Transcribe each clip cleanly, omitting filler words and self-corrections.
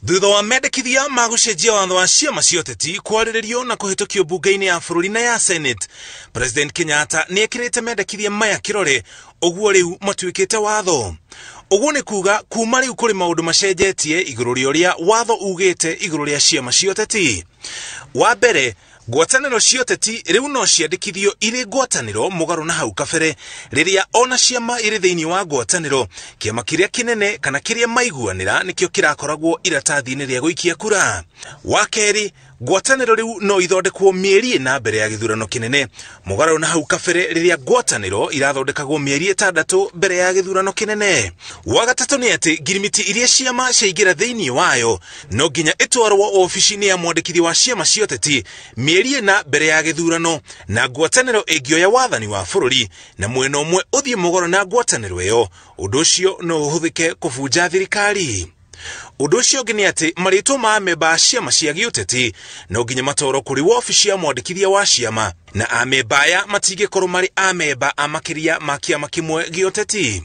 Thutha wa mendekithia ma gucenjia watho wa ciama cia ūteti kwarĩrĩrio na kũhĩtũkio bunge-inĩ ya bũrũri na ya Senate, President Kenyatta nĩ ekĩrĩte mendekithia maya kĩrore, ũguo rĩu matuĩkĩte watho. Ũguo nĩ kuga kuma rĩu kũrĩ maũndũ macenjetie igũrũ rĩa ũrĩa watho ugĩte igũrũ rĩa ciama cia ūteti. Wa mbere, ngwatanĩro cia ūteti rĩu no ciandĩkithio irĩ ngwatanĩro mũgarũ na hau kabere rĩrĩa ona ciama irĩ thĩinĩ wa ngwatanĩro, kĩama kĩrĩa kĩnene kana kĩrĩa maiguanĩra nĩkĩo kĩrakoragwo iratathi-inĩ rĩa gũikia kura. Wa kerĩ, ngwatanĩro rĩu no ithondekwo mĩeri ĩna mbere ya gĩthurano kĩnene, mũgarũ na hau kabere rĩrĩa ngwatanĩro irathondekagwo mĩeri 6 mbere ya gĩthurano kĩnene. Wa gatatũ nĩ atĩ ngirimiti iria ciama ciaingĩra thĩinĩ wayo no nginya ĩtwarwo ofici-inĩ ya mwandĩkithia wa ciama cia ūteti mĩeri ĩna mbere ya gĩthurano, na ngwatanĩro ĩngĩoya wathani wa bũrũri na mwena ũmwe ũthiĩ mũgarũ na ngwatanĩro ĩyo, ũndũ ũcio no ũhũthĩke kũbunja thirikari. Ũndũ ũcio ũngĩ nĩ atĩ marĩtwa ma amemba a ciama cia gĩũteti no nginya matwarwo kũrĩ wobici ya mwandĩkithia wa ciama, na amemba aya matingĩkorwo marĩ amemba a makĩria ma kĩama kĩmwe gĩũteti.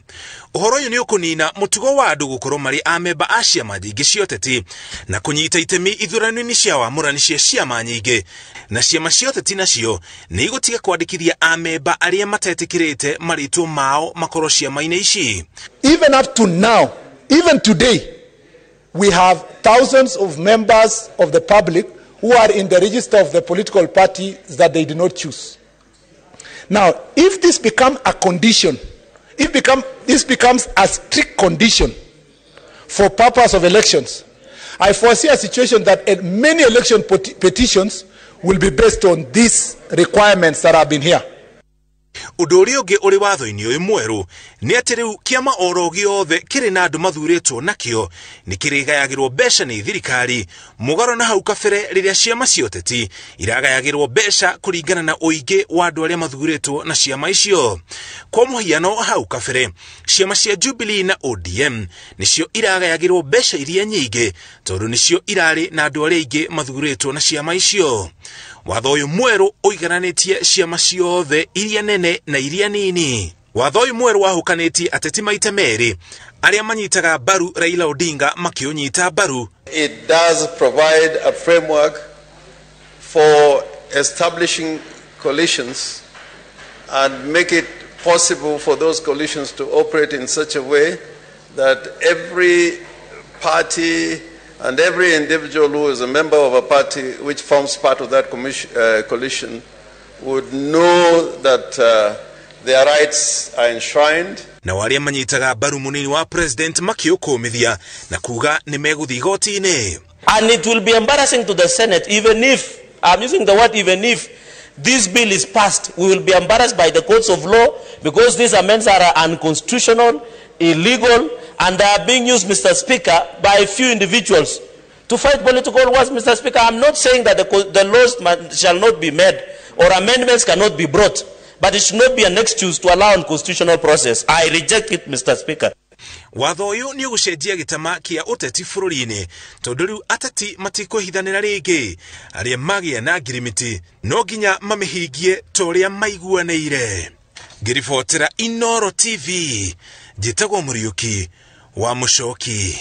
Ũhoro ũyũ nĩ ũkũnina mũtugo wa andũ gũkorwo marĩ amemba a ciama nyingĩ cia ūteti na kũnyita itemi ithurano-inĩ cia wamũrani cia ciama nyingĩ, na ciama cia ūteti nacio nĩ igũtiga kwandĩkithia amemba arĩa matetĩkĩrĩte marĩtwa mao makorwo ciama-inĩ ici. Even up to now, even today, we have thousands of members of the public who are in the register of the political party that they did not choose. Now, if this becomes a condition, this becomes a strict condition for purpose of elections, I foresee a situation that many election petitions will be based on these requirements that have been here. Ũndũ ũrĩa ũngĩ ũrĩ watho-inĩ ũyũ mwerũ nĩ atĩ rĩu kĩama oro gĩothe kĩrĩ na andũ mathurĩtwo nakĩo nĩ kĩrĩgayagĩrwo mbeca nĩ thirikari, mũgarũ na hau kabere rĩrĩa ciama cia ūteti iragayagĩrwo mbeca kũringana na ũingĩ wa andũ arĩa mathurĩtwo na ciama icio. Kwa mũhiano hau kabere, ciama cia Jubilee na ODM nĩcio iragayagĩrwo mbeca iria nyingĩ tondũ nĩcio irarĩ na andũ arĩa aingĩ mathurĩtwo na ciama icio. Watho ũyũ mwerũ ũigananĩtie ciama ciothe iria nene na iria nini. Watho ũyũ mwerũ wahukanĩtie ateti maita merĩ, arĩa manyitaga mbaru Raila Odinga makĩũnyita mbaru. It does provide a framework for establishing coalitions and make it possible for those coalitions to operate in such a way that every party and every individual who is a member of a party which forms part of that coalition would know that their rights are enshrined. Na warĩa manyitaga mbaru mũnini wa president makĩũkũmithia na kuga nĩ megũthiĩ igoti-inĩ. And it will be embarrassing to the Senate, even if, I'm using the word even if, this bill is passed, we will be embarrassed by the courts of law because these amendments are unconstitutional, illegal, and they are being used, Mr. Speaker, by a few individuals to fight political wars. Mr. Speaker, I'm not saying that the laws shall not be made or amendments cannot be brought, but it should not be an excuse to allow unconstitutional process. I reject it, Mr. Speaker. Watho ũyũ nĩ ũgũcenjia gĩtama kĩa ūteti bũrũri-inĩ tondũ rĩu ateti matikwĩhithanĩra rĩngĩ, arĩa magĩa na ngirimiti no nginya mamĩhingie ta ũrĩa maiguanĩire. Ngĩribotera Inooro TV, njĩtagwo Mũriũki wa Mũcoki.